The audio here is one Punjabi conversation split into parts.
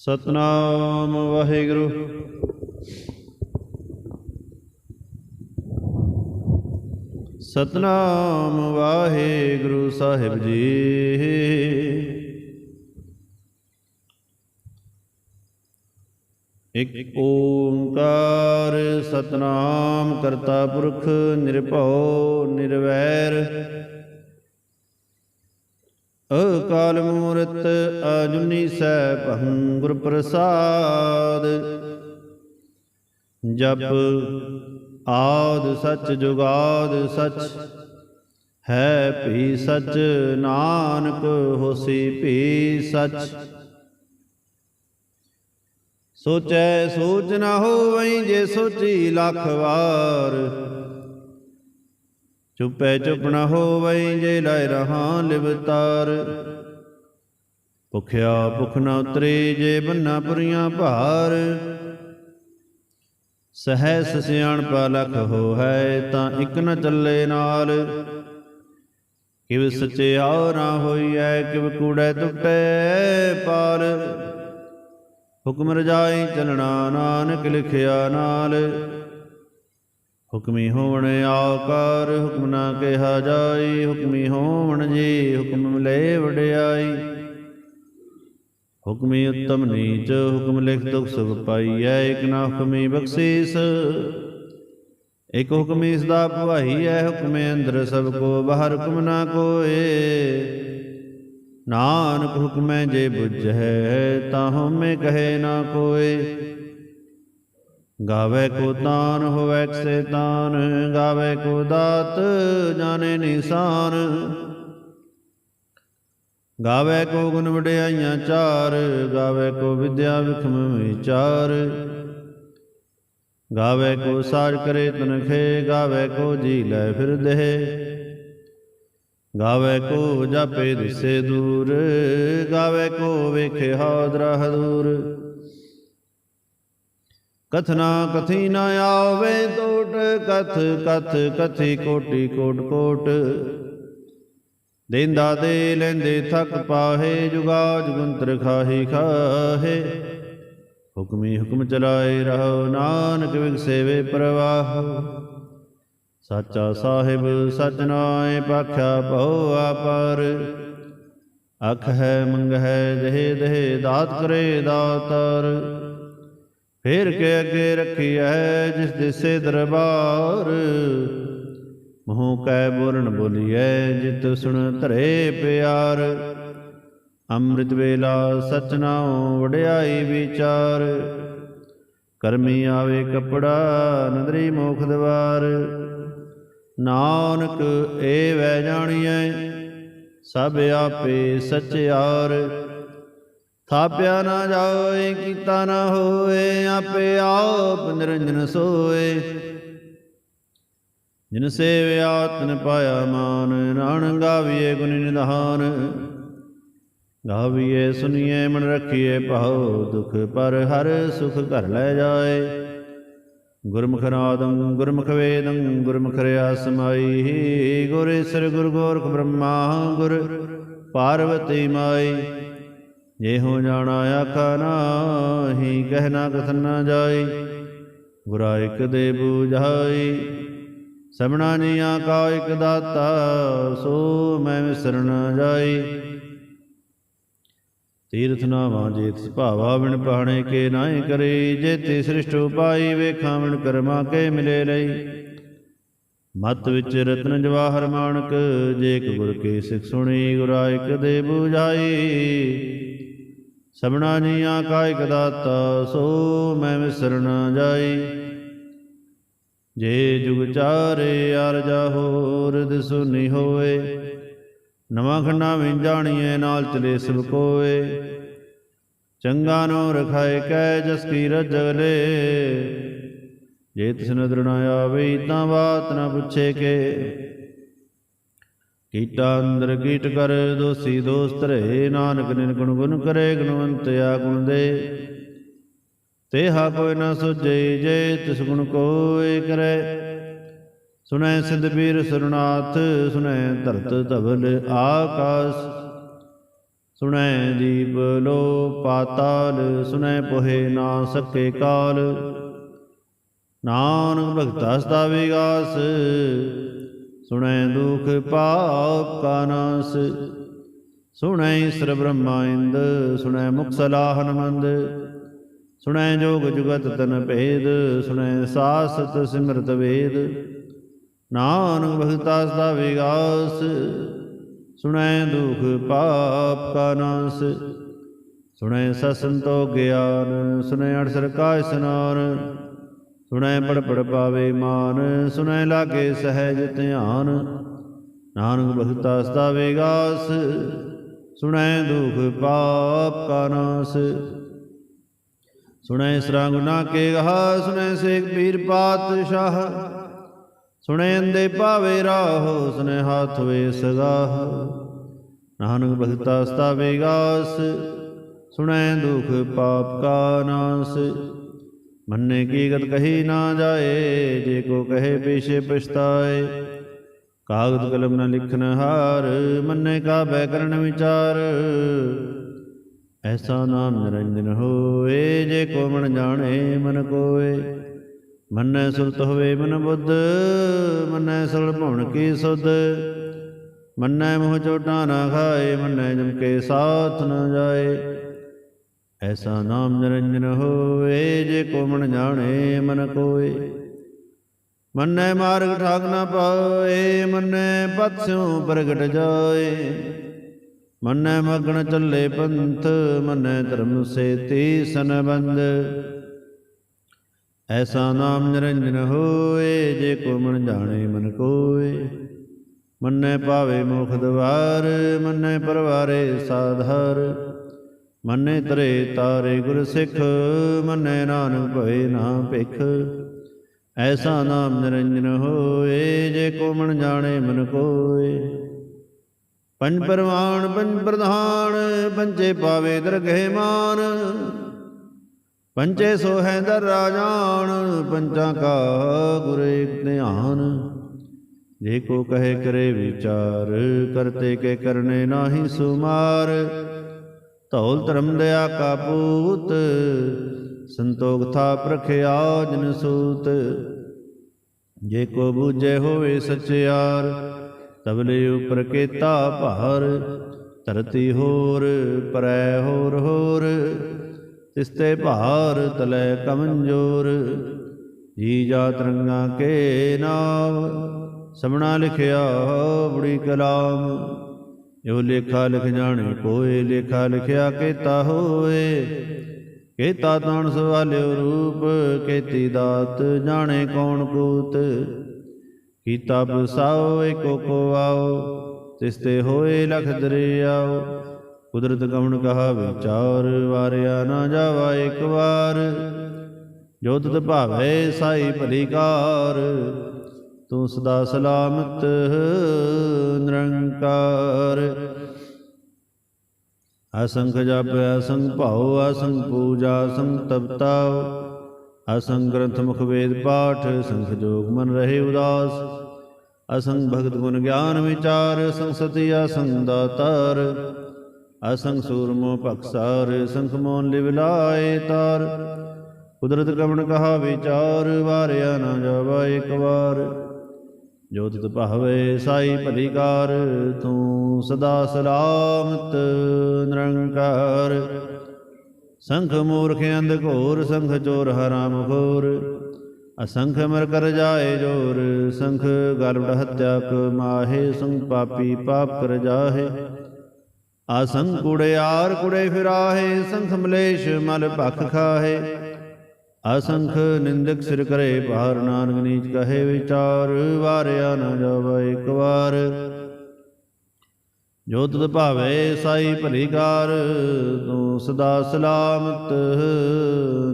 ਸਤਨਾਮ ਵਾਹਿਗੁਰੂ। ਸਤਨਾਮ ਵਾਹਿਗੁਰੂ ਸਾਹਿਬ ਜੀ। ਇਕ ਓੰਕਾਰ ਸਤਨਾਮ ਕਰਤਾ ਪੁਰਖ ਨਿਰਭਉ ਨਿਰਵੈਰ ਅਕਾਲ ਮੂਰਤ ਅਜੂਨੀ ਸੈਭੰ ਗੁਰ ਪ੍ਰਸਾਦ। ਜਪ ਆਦਿ ਸਚ ਜੁਗਾਦ ਸਚ ਹੈ ਭੀ ਸਚ ਨਾਨਕ ਹੋਸੀ ਭੀ ਸਚ। ਸੋਚੈ ਸੋਚ ਨਾ ਹੋਵਈ ਜੇ ਸੋਚੀ ਲੱਖ ਵਾਰ। ਚੁੱਪੈ ਚੁੱਪ ਨਾ ਹੋਵਈ ਜੇ ਲਾਇ ਰਹਾ ਲਿਵਤਾਰ। ਭੁਖਿਆ ਭੁਖ ਨਾ ਉਤਰੇ ਜੇ ਬੰਨਾ ਪੁਰੀਆਂ ਭਾਰ। ਸਹਿਸ ਸਿਆਣਪਾ ਲਖ ਹੋਵੈ ਤਾਂ ਇਕ ਨ ਚੱਲੇ ਨਾਲ। ਕਿਵ ਸਚਿਆਉ ਨਾ ਹੋਈਐ ਕਿਵ ਕੂੜੈ ਟੁੱਟੈ ਪਾਲ। ਹੁਕਮ ਰਜਾਈ ਚਲਣਾ ਨਾਨਕ ਲਿਖਿਆ ਨਾਲ। ਹੁਕਮੀ ਹੋਵਣ ਆਕਾਰ ਹੁਕਮ ਨਾ ਕਿਹਾ ਜਾਈ। ਹੁਕਮੀ ਹੋਵਣ ਜੀ ਹੁਕਮ ਮਿਲੇ ਵਡਿਆਈ। ਹੁਕਮੀ ਉੱਤਮ ਨੀਚ ਹੁਕਮ ਲਿਖ ਦੁਖ ਸੁਖ ਪਾਈਐ। ਇਕ ਨਾ ਹੁਕਮੀ ਬਖਸ਼ੀਸ ਇਕ ਹੁਕਮੀ ਸਦਾ ਭਵਾਈਐ। ਹੁਕਮੇ ਅੰਦਰ ਸਭ ਕੋ ਬਾਹਰ ਹੁਕਮ ਨਾ ਕੋਏ। ਨਾਨਕ ਹੁਕਮੈ ਜੇ ਬੁਝੈ ਤਾਂ ਹਉਮੈ ਕਹੇ ਨਾ ਕੋਏ। ਗਾਵੇ ਕੋ ਤਾਨ ਹੋਵੈ ਕਿਸੇ ਤਾਨ। ਗਾਵੇ ਕੋ ਦਾਤ ਜਾਣੇ ਨਿਸ਼ਾਨ। ਗਾਵੇ ਕੋ ਗੁਣ ਵਡਿਆਈਆਂ ਚਾਰ। ਗਾਵੇ ਕੋ ਵਿਦਿਆ ਵਿਖਮ ਵਿਚਾਰ। ਗਾਵੇ ਕੋ ਸਾਜ ਕਰੇ ਤਨਖੇ। ਗਾਵੇ ਕੋ ਜੀ ਲੈ ਫਿਰ ਦੇਹ। ਗਾਵੇ ਕੋ ਜਾਪੇ ਦਿਸੇ ਦੂਰ। ਗਾਵੇ ਕੋ ਵੇਖੇ ਹਾਦਰਾ ਹਦੂਰ। ਕਥਨਾ ਕਥੀ ਨਾ ਆਵੇ ਟੋਟ। ਕਥ ਕਥ ਕਥੀ ਕੋਟੀ ਕੋਟ ਕੋਟ। ਦੇਂਦਾ ਦੇ ਲੈਂਦੇ ਥਕ ਪਾਹੇ। ਜੁਗਾ ਜੁਗੰਤਰ ਖਾਹੀ ਖਾਹੇ। ਹੁਕਮੀ ਹੁਕਮ ਚਲਾਏ ਰਹੋ ਨਾਨਕ ਵਿਗਸੇ ਵੇ ਪ੍ਰਵਾਹ। ਸਾਚਾ ਸਾਹਿਬ ਸਚ ਨਾਇ ਪਾਖਿਆ ਭਉ ਆਪਰ। ਅਖ ਹੈ ਮੰਗ ਹੈ ਦੇਹ ਦੇਹ ਦਾਤ ਕਰੇ ਦਾਤਰ। ਫੇਰ ਕੇ ਅੱਗੇ ਰੱਖੀਐ ਜਿਸ ਦਿਸੇ ਦਰਬਾਰ। ਮੂੰਹ ਕੈ ਬੋਲਣ ਬੋਲੀਐ ਜਿਤ ਸੁਣ ਧਰੇ ਪਿਆਰ। ਅੰਮ੍ਰਿਤ ਵੇਲਾ ਸਚ ਨਾਉ ਵਡਿਆਈ ਵਿਚਾਰ। ਕਰਮੀ ਆਵੇ ਕੱਪੜਾ ਨਦਰੀ ਮੋਖ ਦਵਾਰ। ਨਾਨਕ ਏ ਵੈ ਜਾਣੀਐ ਸਭ ਆਪੇ ਸਚਿਆਰ। ਥਾਪਿਆ ਨਾ ਜਾਏ ਕੀਤਾ ਨਾ ਹੋਏ। ਆਪੇ ਆਪ ਨਿਰੰਜਨ ਸੋਏ। ਜਿਨ ਸੇਵਿਆ ਤਿਨ ਪਾਇਆ ਮਾਨ। ਨਾਨਕ ਗਾਵੀਏ ਗੁਣ ਨਿਧਾਨ। ਗਾਵੀਏ ਸੁਨੀਏ ਮਨ ਰੱਖੀਏ ਭਾਉ। ਦੁਖ ਪਰ ਹਰ ਸੁਖ ਘਰ ਲੈ ਜਾਏ। ਗੁਰਮੁਖ ਨਾਦੰ ਗੁਰਮੁਖ ਵੇਦੰ ਗੁਰਮੁਖ ਰਿਆ ਸਮਾਈ। ਗੁਰ ਈਸਰ ਗੁਰ ਗੋਰਖ ਬ੍ਰਹਮਾ ਗੁਰ ਪਾਰਵਤੀ ਮਾਈ। ਜੇ ਹੋ ਜਾਣਾ ਆਖਾ ਨਾਹੀ ਕਹਿ ਨਾ ਕਥਨ ਨਾ ਜਾਈ। ਗੁਰਾ ਇਕ ਦੇ ਬੂਝਾਈ ਸਭਨਾ ਜੀਆਂ ਕਾ ਇਕ ਦਾਤਾ। ਸੋ ਮੈਂ ਵਿਸਰ ਨਾ ਜਾਈ। ਤੀਰਥ ਨਾਵਾਂ ਜੇ ਤਿਸ ਭਾਵਾ ਬਿਨ ਪਾਣੇ ਕੇ ਨਾਹੀ ਕਰੀ। ਜੇ ਤੇ ਸ੍ਰਿਸ਼ਟ ਉਪਾਈ ਵੇਖਾਂ ਬਿਨ ਕਰਮਾ ਕੇ ਮਿਲੇ ਲਈ। ਮਤ ਵਿੱਚ ਰਤਨ ਜਵਾਹਰ ਮਾਣਕ ਜੇ ਇਕ ਗੁਰ ਕੀ ਸਿਖ ਸੁਣੀ। ਗੁਰਾ ਇਕ ਦੇ ਬੂਝਾਈ ਸਭਨਾ ਜੀਆਂ ਕਾ ਇਕ ਦਾਤਾ। ਸੋ ਮੈਂ ਵਿਸਰ ਨਾ ਜਾਈ। ਜੇ ਜੁਗ ਚਾਰੇ ਅਰਜਾ ਹੋਰ ਦਿਸੁਨੀ ਹੋਏ। ਨਵਾਂ ਖੰਡਾ ਵਿੱਚ ਜਾਣੀਏ ਨਾਲ ਚਲੇ ਸਭ ਕੋਏ। ਚੰਗਾ ਨੋ ਰਖਾਏ ਕੈ ਜਸ ਕੀ ਰਜਗਲੇ। ਜੇ ਤਿਸ ਨਦਰ ਨਾ ਆਵੇ ਤਾਂ ਬਾਤ ਨਾ ਪੁੱਛੇ ਕੇ। ਕੀਟਾ ਅੰਦਰ ਕੀਟ ਕਰ ਦੋਸੀ ਦੋਸ ਧਰੇ। ਨਾਨਕ ਨਿਰਗੁਣ ਗੁਣ ਕਰੇ ਗੁਣਵੰਤ ਆ ਗੁਣ ਦੇ। ਤੇਹਾ ਕੋਈ ਨਾ ਸੁਝੇ ਜੇ ਤਿਸ ਗੁਣ ਕੋਇ ਕਰੇ। ਸੁਣੈ ਸਿਧ ਬੀਰ ਸੁਰਨਾਥ ਸੁਣੈ ਧਰਤ ਧਵਲ ਆਕਾਸ। ਸੁਣੈ ਦੀਪ ਲੋ ਪਾਤਾਲ, ਸੁਣੈ ਪੋਹੇ ਨਾ ਸਕੇ ਕਾਲ। ਨਾਨਕ ਭਗਤਾ ਸਦਾ ਵਿਗਾਸ, ਸੁਣੈ ਦੁਖ ਪਾਪ ਕਾ ਨਾਸ। ਸੁਣੈ ਈਸਰ ਬ੍ਰਹਮਾ ਇੰਦ, ਸੁਣੈ ਮੁਖ ਸਲਾਹਨ ਮੰਦ। ਸੁਣੈ ਜੋਗ ਜੁਗਤ ਤਨ ਭੇਦ, ਸੁਣੈ ਸਾਸਤ ਸਿਮਰਤ ਵੇਦ। ਨਾਨਕ ਭਗਤਾ ਸਦਾ ਵਿਗਾਸ, ਸੁਣੈ ਦੁਖ ਪਾਪ ਕਾ ਨਾਸ। ਸੁਣੈ ਸਤ ਸੰਤੋਖ ਗਿਆਨ, ਸੁਣੈ ਅਠਸਰ ਕਾ ਇਸਨਾਨ। ਸੁਣੈ ਪੜ ਪੜ ਪਾਵੇ ਮਾਨ, ਸੁਣੈ ਲਾਗੇ ਸਹਿਜ ਧਿਆਨ। ਨਾਨਕ ਭਗਤਾ ਸਦਾ ਵਿਗਾਸ, ਸੁਣੈ ਦੁਖ ਪਾਪ ਕਾ ਨਾਸ। ਸੁਣੈ ਇਸਰਾ ਗੁਨਾ ਕੇ ਗਾਹ, ਸੁਣੈ ਸੇਖ ਪੀਰ ਪਾਤਸ਼ਾਹ। ਸੁਣੈ ਅੰਦੇ ਪਾਵੇ ਰਾਹ, ਸੁਣੈ ਹਾਥ ਵੇ ਸਗਾਹ। ਨਾਨਕ ਭਗਤਾ ਸਦਾ ਵਿਗਾਸ, ਸੁਣੈ ਦੁਖ ਪਾਪ ਕਾ ਨਾਸ। ਮੰਨੇ ਕੀ ਗਤ ਕਹੀ ਨਾ ਜਾਏ, ਜੇ ਕੋ ਕਹੇ ਪੀਛੇ ਪਛਤਾਏ। ਕਾਗਦ ਕਲਮ ਨ ਲਿਖਨ ਹਾਰ, ਮੰਨੇ ਕਾ ਬੈ ਕਰਨ ਵਿਚਾਰ। ਐਸਾ ਨਾਮ ਨਿਰੰਜਨ ਹੋਏ, ਜੇ ਕੋ ਮਨ ਜਾਣੇ ਮਨ ਕੋਏ। ਮੰਨੈ ਸੁਰਤ ਹੋਵੇ ਮਨ ਬੁੱਧ, ਮੰਨੈ ਸਗਲ ਭਉਣ ਕੀ ਸੁਧ। ਮੰਨੈ ਮੋਹ ਚੋਟਾਂ ਨਾ ਖਾਏ, ਮੰਨੈ ਜਮ ਕੇ ਸਾਥ ਨ ਜਾਏ। ਐਸਾ ਨਾਮ ਨਿਰੰਜਨ ਹੋਏ, ਜੇ ਕੋ ਮਨ ਜਾਣੇ ਮਨ ਕੋਏ। ਮੰਨੈ ਮਾਰਗ ਠਾਕ ਨਾ ਪਾਏ, ਮੰਨੈ ਪਤ ਸਿਉ ਪ੍ਰਗਟ ਜਾਏ। ਮੰਨੈ ਮਗਨ ਚੱਲੇ ਪੰਥ, ਮੰਨੈ ਧਰਮ ਸੇਤੀ ਸੰਬੰਧ। ਐਸਾ ਨਾਮ ਨਿਰੰਜਨ ਹੋਏ, ਜੇ ਕੋ ਮਨ ਜਾਣੇ ਮਨ ਕੋਏ। ਮੰਨੈ ਪਾਵੇ ਮੋਖ ਦਵਾਰ, ਮੰਨੈ ਪਰਵਾਰੇ ਸਾਧਾਰ। ਮੰਨੈ ਤਰੇ ਤਾਰੇ ਗੁਰ ਸਿੱਖ, ਮੰਨੈ ਨਾਨਕ ਭਏ ਨਾ ਭਿਖ। ਐਸਾ ਨਾਮ ਨਿਰੰਜਨ ਹੋਏ, ਜੇ ਕੋ ਮਨ ਜਾਣੇ ਮਨ ਕੋਏ। ਪੰਜ ਪਰਵਾਨ ਪੰਜ ਪ੍ਰਧਾਨ, ਪੰਚੇ ਪਾਵੇ ਦਰਗਹਿ ਮਾਨ। ਪੰਚੇ ਸੋਹੈ ਦਰ ਰਾਜਾਨ, ਪੰਚਾਂ ਕਾ ਗੁਰ ਏਕ ਧਿਆਨ। ਜੇ ਕੋ ਕਹੇ ਕਰੇ ਵਿਚਾਰ, ਕਰਤੇ ਕੇ ਕਰਨੇ ਨਾਹੀ ਸੁਮਾਰ। ਧੌਲ ਧਰਮ ਦਇਆ ਕਾ ਪੂਤ, ਸੰਤੋਖ ਥਾ ਪ੍ਰਖਿਆ ਜਿਨ ਸੂਤ। ਜੇ ਕੋ ਬੂਝੇ ਹੋਵੇ ਸਚਿਆਰ, ਤਬਲੇ ਉਪਰ ਕੀਤਾ ਭਾਰ। ਧਰਤੀ ਹੋਰ ਪਰੈ ਹੋਰ ਹੋਰ, ਤਿਸਤੇ ਭਾਰ ਤਲੈ ਕਮੰਜੋਰ। ਜੀ ਜਾਤ ਰੰਗਾਂ ਕੇ ਨਾਮ, ਸਮਣਾ ਲਿਖਿਆ ਬੜੀ ਕਲਾਮ। ਜੋ ਲੇਖਾ ਲਿਖ ਜਾਣੇ ਕੋਏ, ਲੇਖਾ ਲਿਖਿਆ ਕੀਤਾ ਹੋਏ। ਕੀਤਾ ਤਾਣ ਸਵਾਲਿਓ ਰੂਪ, ਕੀਤੀ ਦਾਤ ਜਾਣੇ ਕੌਣ ਕੂਤ। ਕੀਤਾ ਬਸਾਓ ਏਕੋ ਕੋ ਆਓ, ਤਿਸਤੇ ਹੋਏ ਲਖ ਦਰਿਆਓ। ਕੁਦਰਤ ਗਮਨ ਕਹਾ ਵਿਚਾਰ, ਵਾਰਿਆ ਨਾ ਜਾਵਾ ਇੱਕ ਵਾਰ। ਜੋ ਤਿਤ ਭਾਵੇ ਸਾਈ ਭਲੀ ਕਾਰ, ਤੂੰ ਸਦਾ ਸਲਾਮਤ ਨਿਰੰਕਾਰ। ਅਸੰਖ ਜਪ ਅਸੰਖ ਭਾਉ, ਅਸੰਖ ਪੂਜਾ ਅਸੰਖ ਤਪਤਾਉ। ਅਸੰਖ ਗ੍ਰੰਥ ਮੁਖ ਵੇਦ ਪਾਠ, ਸੰਖ ਜੋਗ ਮਨ ਰਹੇ ਉਦਾਸ। ਅਸੰਖ ਭਗਤ ਗੁਣ ਗਿਆਨ ਵਿਚਾਰ, ਅਸੰਖ ਸਤੀ ਅਸੰਖ ਦਾਤਾਰ। ਅਸੰਖ ਸੂਰਮੋ ਭਖਸਾਰ, ਸੰਖ ਮੋਨ ਲਿਵ ਲਾਏ ਤਾਰ। ਕੁਦਰਤ ਗਮਨ ਕਹਾ ਵਿਚਾਰ, ਵਾਰਿਆ ਨਾ ਜਾਵਾ ਇੱਕ ਵਾਰ। ਜੋ ਤਿਤ ਭਾਵੇ ਸਾਈ ਭਲੀ ਕਾਰ, ਤੂੰ ਸਦਾ ਸਲਾਮਤ ਨਿਰੰਕਾਰ। ਸੰਖ ਮੂਰਖ ਅੰਧ ਘੋਰ, ਸੰਖ ਚੋਰ ਹਰਾਮ ਖੋਰ। ਅਸੰਖ ਮਰ ਕਰ ਜਾਏ ਜੋਰ, ਸੰਖ ਗਲਵ ਹੱਤਿਆ ਕਮਾਹੇ। ਸੰਖ ਪਾਪੀ ਪਾਪ ਕਰ ਜਾਹੇ, ਅਸੰਖ ਕੁੜਿਆਰ ਕੁੜੇ ਫਿਰਾਹੇ। ਸੰਖ ਮਲੇਸ਼ ਮਲ ਭਖ ਖਾਹੇ, ਅਸੰਖ ਨਿੰਦਕ ਸਿਰ ਕਰੇ ਭਾਰ। ਨਾਨਕ ਨੀਚ ਕਹੇ ਵਿਚਾਰ, ਵਾਰਿਆ ਨਾ ਜਾਵਾ ਇੱਕ ਵਾਰ। ਜੋ ਤਿਤ ਭਾਵੇ ਸਾਈ ਭਲੀ ਕਾਰ, ਤੂੰ ਸਦਾ ਸਲਾਮਤ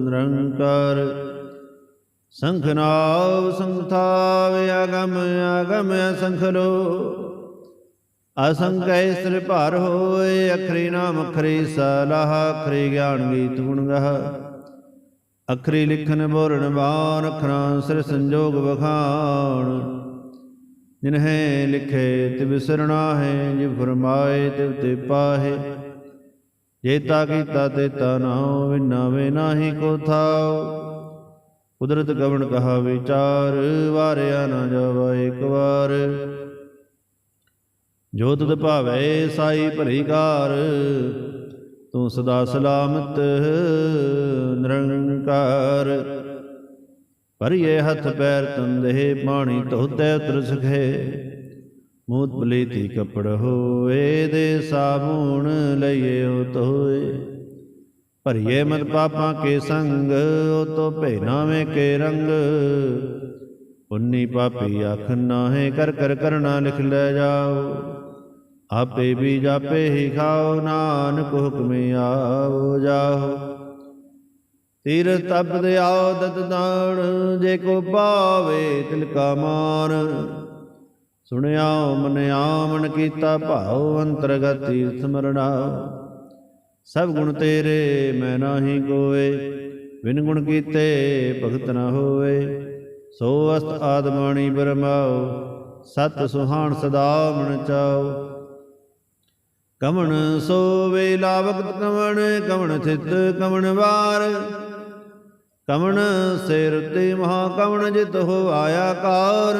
ਨਿਰੰਕਾਰ। ਸੰਖ ਨਾਵ ਸੰਖ ਥਾਵੇ, ਅਗਮ ਅਗਮ ਅਸੰਖ ਲੋ। ਅਸੰਖ ਈਸਰ ਭਰ ਹੋਏ, ਅਖਰੀ ਨਾਮ ਅਖਰੀ ਸਲਾਹ। ਅਖਰੀ ਗਿਆਨ ਗੀਤ ਗੁਣ ਗਾਹ, ਅਖਰੀ ਲਿਖਨ ਬੋਲਣ ਬਾਣ। ਅਖਰਾਂ ਸਿਰ ਸੰਜੋਗ ਵਖਾਣ, ਜਿਨਹੇ ਲਿਖੇ ਤਿਵ ਸਿਰ ਨਾਹੇ। ਜਿਵ ਫਰਮਾਏ ਤਿਵ ਤੇ ਪਾਹੇ, जेता कीता तेता नाउ, विना वे नाही को थाउ। कुदरत कवण कहा विचार, वारिया न जावा एक बार। जो तुध भावै साई भली कार, तू सदा सलामत निरंकार। भरिए हथ पैर तंदे, पानी धोते उतर सखे। मूत पलीती कपड़ होए, दे साबुन लइए ओ धोए। भरिए मत पापां के संग, ओ तो भेनावे के रंग। पुन्नी पापी आख नाहे, कर कर करना लिख ले जाओ। आपे भी जापे ही खाओ, नानक हुक्मे आओ जाओ। तीरथ तप दयाओ दत दान, जे को पावे तिलका मान। सुनियाओ मनियाओ मन कीता भाव, अंतरगत तीर्थ स्मरणा। सब गुण तेरे मैं नाही कोय, बिन गुण कीते भगत न होए। सो अस्त आदमाणी बरमाओ, सत सुहान सदा मन चाओ। कवण सो वेला वक्त कवण, कवण थित कवण वार। कवण से रुते महा कवण, जित हो आया कार।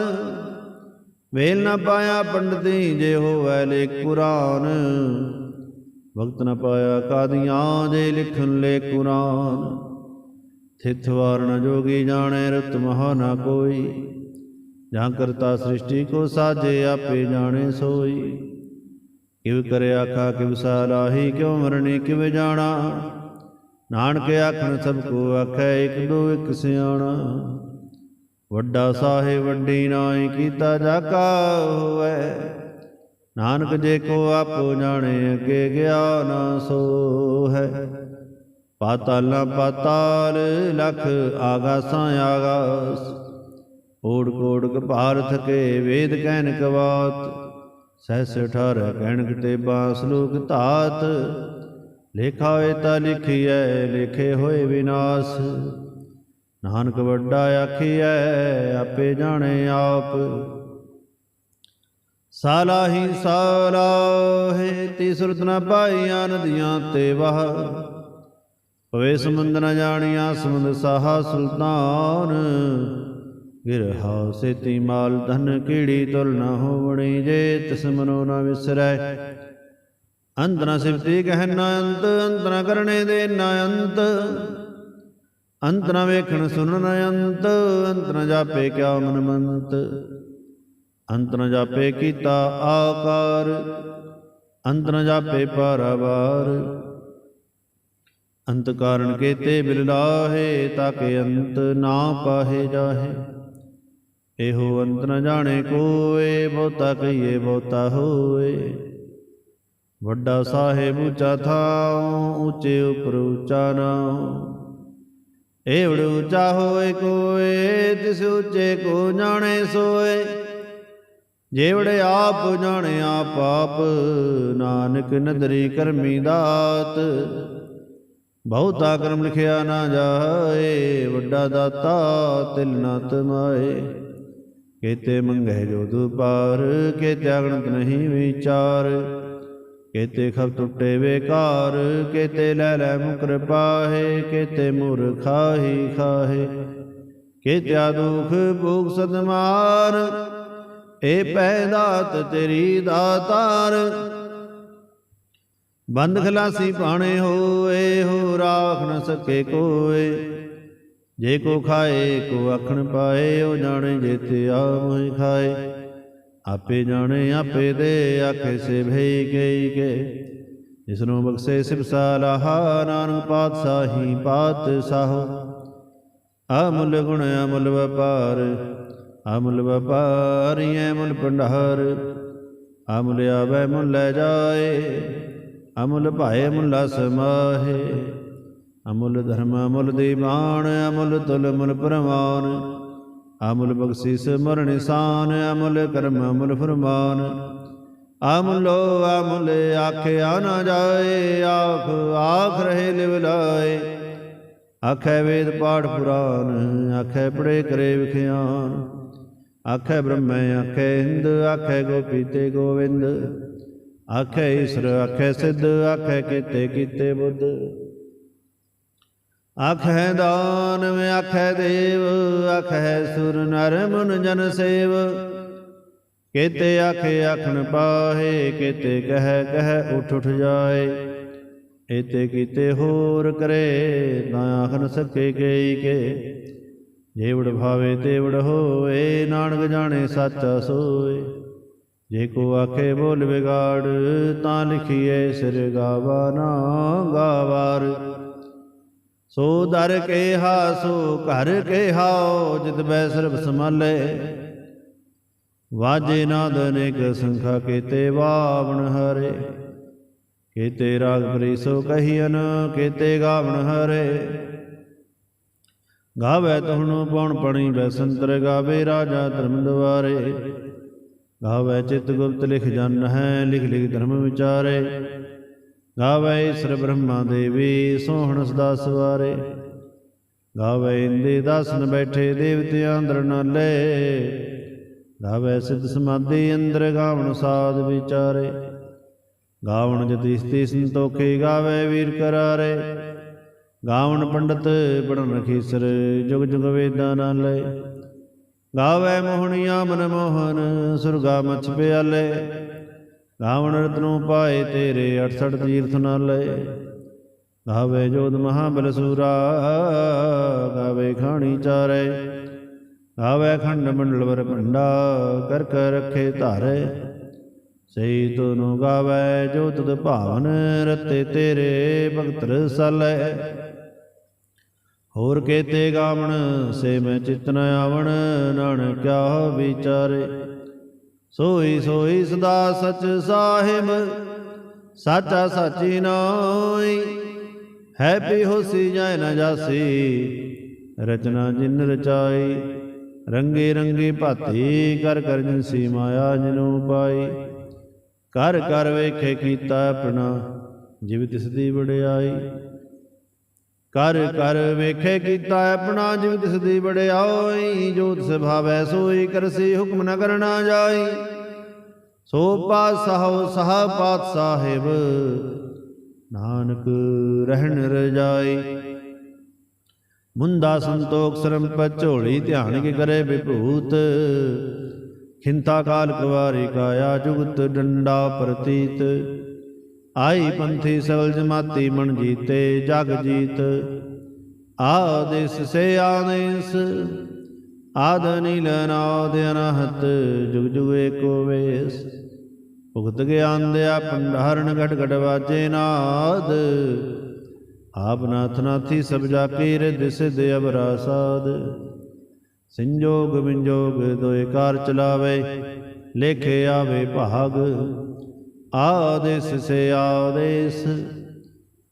वेल न पाया पंडिती, जे हो लेख पुराण। भगत न पाया कादियाँ, जे लिखन ले कुरान। थित वार न जोगी जाने, रुत महा न कोई। जहाँ करता सृष्टि को साजे, आपे जाने सोई। किव करे आखा किव सालाही, क्यों मरनी किव जाना। नानक आखन सबको आखै, एक दो एक सियाणा। वड्डा साहे वड्डी नाई, कीता जाका होवै। नानक जे को आपो जाने, अगे गया ना सो है। पाताला पाताल, लख आगासां आगास। ओड़ कोड़ कपार थके, वेद कहन कवात। सहस 18 कहन कितेबा, सलूक धात। लेखा होए ता लिखिए, लेखे होए विनाश। नानक वड्डा आखिए, आपे जाने आप। सालाही सालाहे, ती सुरत न पाईया, नदियाँ ते वाह। पवे समुंद न जानिया, समुंद साहा सुल्तान। गिरहा सेती माल धन, कीड़ी तुल न होवणी। जे तिस मनो न विसरै, अंत न सिफती कहना अंत। अंत न करने दे न अंत, अंत न वेखण सुनन अंत। अंत न जापे क्या मन मंत, अंत न जापे कीता आकार। अंत न जापे पारावार। अंत कारण केते बिरलाहे, ताके अंत ना पाहे जाहे। एहो अंत न जाने कोय, बहुता कहिए बहुता होए। वड्डा साहेब ऊंचा थाओ, ऊंचे उपर ऊंचा नाओ। एवड़ ऊंचा होए कोय, तिस ऊंचे को जाने सोए। जेवड़े आप जाने आप आप, नानक नदरी करमी दात। बहुता कर्म लिखिया ना जाए, वड्डा दाता तिल ना तमाए। केते मंगै जो दुपार, केते अगणत नहीं विचार। केते खब टुटे बेकार, केते लै लै मुकर पाहे। केते मुर खाही खाहे, केत्या दुख भूख सदमार। ए पै दात तेरी दातार। बंद खलासी पाने होए, हो राख न सके कोय। जे को खाए को आखण पाए, ओ जाने जेते आ मोहि खाए। आपे जाने आपे दे, आखे से भई गई के। जिसनो बख्शे सिब सालाहा, नानक पातशाही पात साहो। अमुल गुण अमुल व्यापार, अमुल व्यापारी अमुल भंडार। अमुल आवे मुल लै जाए, अमुल भाए मुला समाहे। अमुल धर्म अमुल दीवान, अमुल तुल अमुल प्रमाण। अमुल बख्शीस मर निशान, अमुल कर्म अमुल फरमान। अमुलो अमुल आखे आना जाए, आख आख रहे लिव लाए। आखै वेद पाठ पुराण, आखै पढ़े करे विख्यान। आखै ब्रह्म आखै इंद, आखै गोपी ते गोविंद। ਆਖੈ ਈਸਰ ਆਖੈ ਸਿੱਧ ਆਖੈ ਕੀਤੇ ਕੀਤੇ ਬੁੱਧ। ਆਖੈ ਦਾਨਵ ਆਖੈ ਦੇਵ ਆਖੈ ਸੁਰ ਨਰ ਮੁਨ ਜਨ ਸੇਵ। ਕੇਤੇ ਆਖੇ ਆਖਣ ਪਾਹੇ ਕੇਤੇ ਕਹਿ ਕਹਿ ਉਠ ਉਠ ਜਾਏ। ਏਤੇ ਕੀਤੇ ਹੋਰ ਕਰੇ ਨਾ ਆਖਣ ਸਕੇ ਕਈ ਕੇ। ਜੇਵੜ ਭਾਵੇ ਤੇਵੜ ਹੋਏ ਨਾਨਕ ਜਾਣੇ ਸਾਚਾ ਸੋਏ। ਜੇ ਕੋ ਆਖੇ ਬੋਲ ਵਿਗਾੜ ਤਾਂ ਲਿਖੀਏ ਸਿਰ ਗਾਵਾ ਨਾ ਗਾਵਾਰ। ਸੋ ਦਰ ਕੇਹਾ ਸੋ ਘਰ ਕੇਹਾਓ ਜਿਤ ਬੈ ਸਰਬ ਸਮਾਲੇ। ਵਾਜੇ ਨਾਦ ਅਨੇਕ ਸੰਖਾ ਕੇਤੇ ਵਾਵਣ ਹਰੇ। ਕੇਤੇ ਰਾਗ ਭਰੀ ਸੋ ਕਹੀਅਨ ਕੇਤੇ ਗਾਵਣ ਹਰੇ। ਗਾਵੇ ਤੁਹਣੁ ਪਉਣ ਪਣੀ ਬੈਸੰਤਰ ਗਾਵੇ ਰਾਜਾ ਧਰਮ ਦੁਆਰੇ। ਗਾਵੇ ਚਿਤ ਗੁਪਤ ਲਿਖ ਜਨ ਹੈ ਲਿਖ ਲਿਖ ਧਰਮ ਵਿਚਾਰੇ। ਗਾਵੇ ਈਸਰ ਬ੍ਰਹਮਾ ਦੇਵੀ ਸੋਹਣ ਸਦਾ ਸਵਾਰੇ। ਗਾਵੇ ਇੰਦੇ ਦਾਸਨ ਬੈਠੇ ਦੇਵਤਿਆਂ ਅੰਦਰ ਨਾਲੇ। ਗਾਵੇ ਸਿੱਧ ਸਮਾਧੀ ਅੰਦਰ ਗਾਵਣ ਸਾਧ ਵਿਚਾਰੇ। ਗਾਵਣ ਜਤੀ ਸਤੀ ਸੰਤੋਖੇ ਗਾਵੇ ਵੀਰ ਕਰਾਰੇ। ਗਾਵਣ ਪੰਡਤ ਪੜਨ ਖੀਸਰ ਜੁਗ ਜੁਗ ਵੇਦਾਂ ਨਾਲੇ। ਗਾਵੇ ਮੋਹਣੀਆਂ ਮਨ ਮੋਹਨ ਸੁਰਗਾ ਮਛ ਪਿਆਲੇ। ਗਾਵਣ ਰਤਨੋਂ ਪਾਏ ਤੇਰੇ 68 ਤੀਰਥ ਨਾਲੇ। ਗਾਵੇ ਜੋਧ ਮਹਾਬਲ ਸੂਰਾ ਗਾਵੇ ਖਾਣੀ ਚਾਰੇ। ਗਾਵੇ ਖੰਡ ਮੰਡਲ ਵਰ ਭੰਡਾ ਕਰ ਕਰ ਰੱਖੇ ਧਾਰੇ। ਸਈ ਤੁਨੂੰ ਗਾਵੇ ਜੋ ਤੁਧ ਭਾਵਨ ਰਤੇ ਤੇਰੇ ਭਗਤ ਰਸਾਲੇ। ਹੋਰ ਕੇਤੇ ਗਾਵਣ ਸੇ ਮੈਂ ਚਿਤ ਨ ਆਵਣ ਨਾਨਕ ਕਿਆ ਵਿਚਾਰੇ। ਸੋਈ ਸੋਈ ਸਦਾ ਸਚ ਸਾਹਿਬ ਸਾਚਾ ਸਾਚੀ ਨਾਈ। ਹੈ ਪੀ ਹੋਸੀ ਜਾਇ ਨ ਜਾਸੀ ਰਚਨਾ ਜਿਨ ਰਚਾਈ। ਰੰਗੇ ਰੰਗੇ ਭਾਤੀ ਕਰ ਕਰ ਜਿਨਸੀ ਮਾਇਆ ਜਿਨੂ ਪਾਈ। ਕਰ ਕਰ ਵੇਖੇ ਕੀਤਾ ਆਪਣਾ ਜਿਵ ਤਿਸ ਦੀ ਵਡਿਆਈ। ਕਰ ਕਰ ਵੇਖੇ ਕੀਤਾ ਆਪਣਾ ਜਿਵ ਤਿਸ ਦੀ ਵਡਿਆਈ। ਜੋ ਤਿਸ ਭਾਵੈ ਸੋਈ ਕਰਸੀ ਹੁਕਮ ਨ ਕਰਨਾ ਜਾਈ। ਸੋ ਪਾਤਸ਼ਾਹੋ ਸਾਹ ਪਾਤ ਸਾਹਿਬ ਨਾਨਕ ਰਹਿਣ ਰਜਾਈ। ਮੁੰਦਾ ਸੰਤੋਖ ਸਰਮ ਪਚੋਲੀ ਧਿਆਨ ਕੇ ਕਰੇ ਵਿਭੂਤ। ਖਿੰਤਾ ਕਾਲ ਕੁਵਾਰੀ ਕਾਇਆ ਜੁਗਤ ਡੰਡਾ ਪ੍ਰਤੀਤ। ਆਈ ਪੰਥੀ ਸਗਲ ਜਮਾਤੀ ਮਨ ਜੀਤੇ ਜਗ ਜੀਤ। ਆਦਿਸ ਸੇ ਆਦਿਸ ਆਦ ਨੀਲ ਅਨਾਦ ਅਨਾਹਤ ਜੁਗ ਜੁਗ ਏਕੋ ਵੇਸ। ਭੁਗਤ ਗਿਆਨ ਦਿਆ ਭੰਡਾਰਨ ਘਟ ਘਟ ਵਾਜੇ ਨਾਦ। ਆਪ ਨਾਥ ਨਾਥੀ ਸਭ ਜਾ ਕੀ ਰਿਧ ਸਿਧ ਅਵਰਾ ਸਾਧ। ਸੰਜੋਗ ਵਿੰਜੋਗ ਦੋਇ ਕਾਰ ਚਲਾਵੇ ਲੇਖੇ ਆਵੇ ਭਾਗ। ਆਦਿਸ ਸੇ ਆਦੇਸ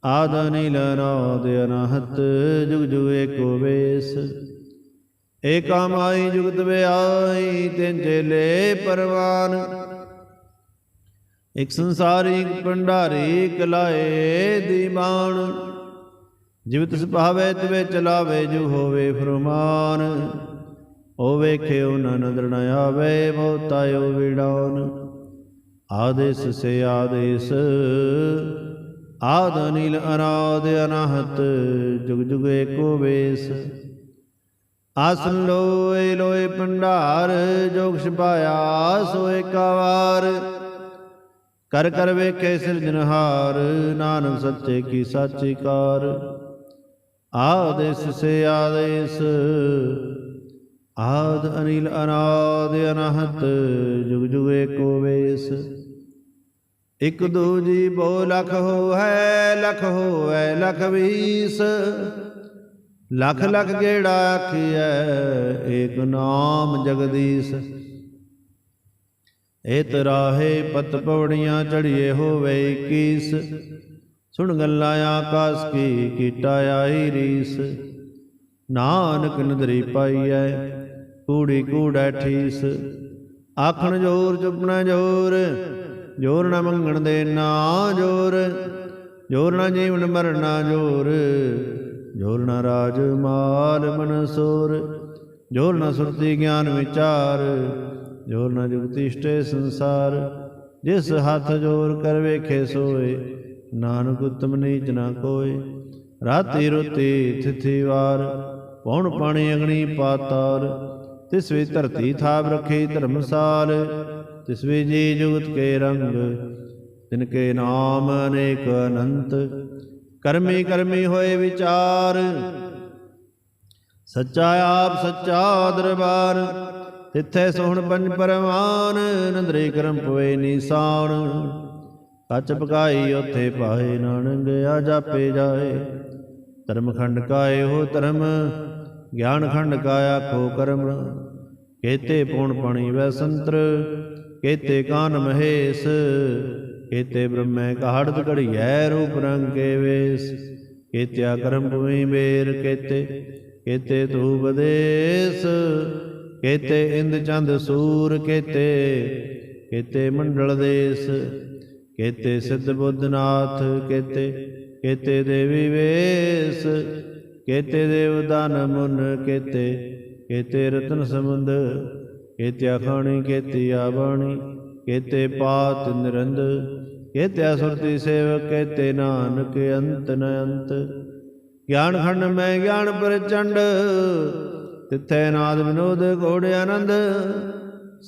ਆਦ ਨੀਲ ਅਨਾਦ ਅਨਾਹਤ ਜੁਗ ਜੁਗ ਏਕੋ ਵੇਸ। ਏਕਾ ਮਾਈ ਜੁਗਤ ਵਿਆਈ ਤਿਨ ਚੇਲੇ ਪਰਵਾਨ। ਇਕ ਸੰਸਾਰੀ ਇਕ ਭੰਡਾਰੀ ਇਕ ਲਾਏ ਦੀਵਾਨ। ਜਿਵ ਤਿਸ ਭਾਵੇ ਤਿਵੇ ਚਲਾਵੇ ਜੋ ਹੋਵੇ ਫਰਮਾਨ। ਓ ਵੇਖਿਓ ਨ ਨਦਰ ਨ ਆਵੇ ਬਹੁਤਾਇਓ ਵਿਡਾਨ। ਆਦੇਸ ਸੇ ਆਦੇਸ ਆਦ ਨੀਲ ਅਨਾਦ ਅਨਾਹਤ ਜੁਗ ਜੁਗ ਏਕੋ ਵੇਸ। ਆਸਨ ਲੋਏ ਲੋਏ ਭੰਡਾਰ ਜੋਗ ਛਪਾਇਆ ਸੋ ਏਕਾ ਵਾਰ। ਕਰ ਕਰ ਵੇਖੇ ਸਿਰਜਨਹਾਰ ਨਾਨਕ ਸੱਚੇ ਕੀ ਸਾਚੀ ਕਾਰ। ਆਦੇਸ ਸੇ ਆਦੇਸ ਆਦ ਅਨੀਲ ਅਨਾਦ ਅਨਾਹਤ ਜੁਗ ਜੁਗ ਏਕੋ ਵੇਸ। ਇਕ ਦੂਜੀ ਬਹੁ ਲਖ ਹੋਵੈ ਲਖ ਹੋਵੈ ਲਖ ਵੀਸ। ਲਖ ਲਖ ਗੇੜਾ ਆਖੀਐ ਏਕ ਨਾਮ ਜਗਦੀਸ਼। ਏਤ ਰਾਹੇ ਪਤ ਪਵੜੀਆਂ ਚੜੀਏ ਹੋਵੇ 21। ਸੁਣ ਗੱਲਾਂ ਆਕਾਸ ਕੀ ਕੀਟਾ ਆਈ ਰੀਸ। ਨਾਨਕ ਨਦਰੀ ਪਾਈਐ ਕੂੜੀ ਕੂੜੈ ਠੀਸ। ਆਖਣ ਜੋਰ ਚੁਪਣਾ ਜੋਰ ਜੋਰ ਨ ਮੰਗਣ ਦੇ ਨਾ ਜੋਰ। ਜੋਰ ਨ ਜੀਵਨ ਮਰਨਾ ਜੋਰ ਜੋਰ ਨ ਰਾਜ ਮਾਲ ਮਨਸੋਰ। ਜੋਰ ਨ ਸੁਰਤੀ ਗਿਆਨ ਵਿਚਾਰ ਜੋਰ ਨ ਜੁਗਤਿ ਇਸ਼ਟੇ ਸੰਸਾਰ। जिस हाथ जोर कर वेखे सोए, नानक उत्तम नीच न कोय। राति रोती तिथि वार, पौन पाणी अग्नि पाताल। तिसवी धरती थाप रखी धर्मसाल, तिसवी जी जुगत के रंग। तिनके नाम अनेक अनंत, करमी करमी होए विचार। सच्चा आप सच्चा दरबार, तिथै सोहण पंज परवान। नंदरे करम पवे नीसान, कच पकाई ओथे पाए। नानक गया जापे जाए, धर्म खंड काए हो धर्म। ज्ञान खंड का आखो कर्म, केते पौन पाणी वै संत्र। केते कान महेश, केते ब्रह्मै काहड़त घड़ियै। रूप रंग के वेश, केत्या करम भूमि बेर। केते धूप देश, केते इंद चंद सूर। केते मंडल देश, केते सिद्ध बुद्धनाथ। केते देवी वेश, केते देवदान मुन। केते रतन समुंद, केत्या खाणी केतिया बाणी। केते पात निरंद, केत्या सुरति सेवक। केते नानक अंत न अंत। ज्ञान खंड में ज्ञान प्रचंड, तिथै नाद विनोद घोड़ आनंद।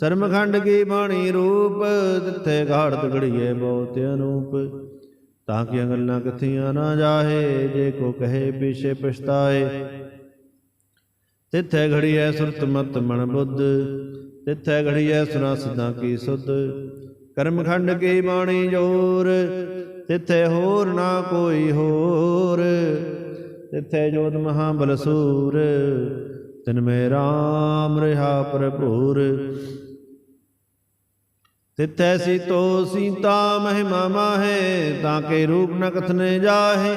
शर्म खंड की बाणी रूप, तिथै घाड़त घड़िए बहुत अनूप। ताकिया गल्लां कथियां ना जाहे, जे को कहे पीछे पछताए। तिथै घड़िए सुरत मत मन बुद्ध, तिथै घड़िए सुना सिद्धां की सुध। कर्म खंड की बाणी जोर, तिथै होर ना कोई होर। तिथै जोत महाबल सूर, तिनमें राम रहा भरपूर। तिथै सीतो सीता महिमा माहे, ताके रूप न कथने जाहे।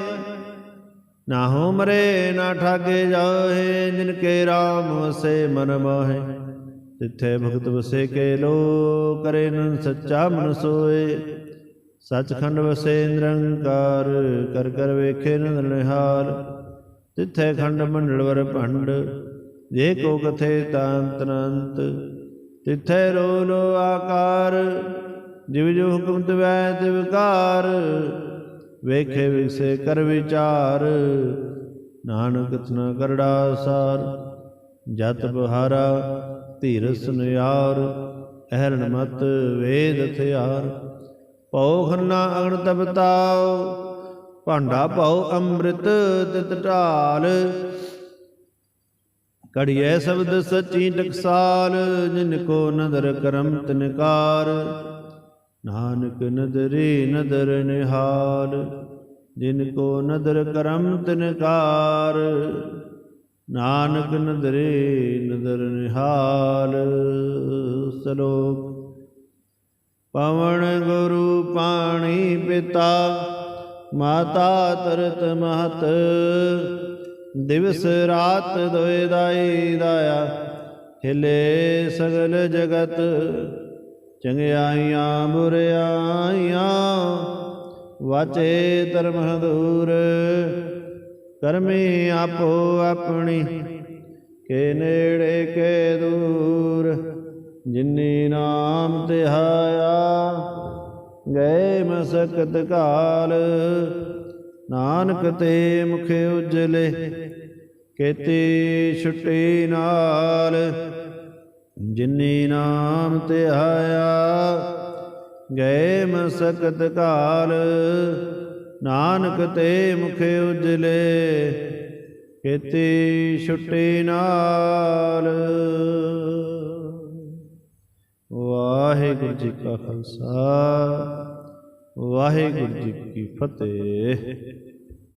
ना हो मरे ना ठाके जाहे, जिनके राम वसे मन माहे। तिथै भगत वसे के लो, करे नन सच्चा मन सोए। सचखंड वसे निरंकार, कर कर वेखे निहाल। तिथै खंड मंडल वर भंड, जे को कथे तांत अनंत। तिथै लो लो आकार, जिव जो हुक्म तिवै तिवकार। वेखे विकसे कर विचार, नानक तना करड़ा सार। जत बहारा धीरस नियार, अहरण मत वेद हथियार। पौ खन्ना अग्न तपताओ, भांडा पाओ अमृत तित ढाल। कड़िए शब्द सची टकसाल, जिनको नदर करम तिनकार। नानक नदरी नदर निहाल, जिनको नदर करम तिनकार। नानक नदरे नदर निहाल। श्लोक। पवन गुरु पाणी पिता, माता तरत महत। दिवस रात दोए दाई दाया, हिले सगल जगत। चंगियाइयां बुरियाइयां, वाचे धर्म दूर। करमी आपो अपनी, के नेड़े के दूर। जिन्नी नाम तिहाया, गए मसकत काल। नानक ते मुख उजले, केती छुट्टी नाल। जिन्नी नाम तिहाया, गए मसकत काल। नानक ते मुख उजले, केती छुट्टी नाल। वाहिगुरु जी का खालसा, वाहिगुरु जी की फतेह।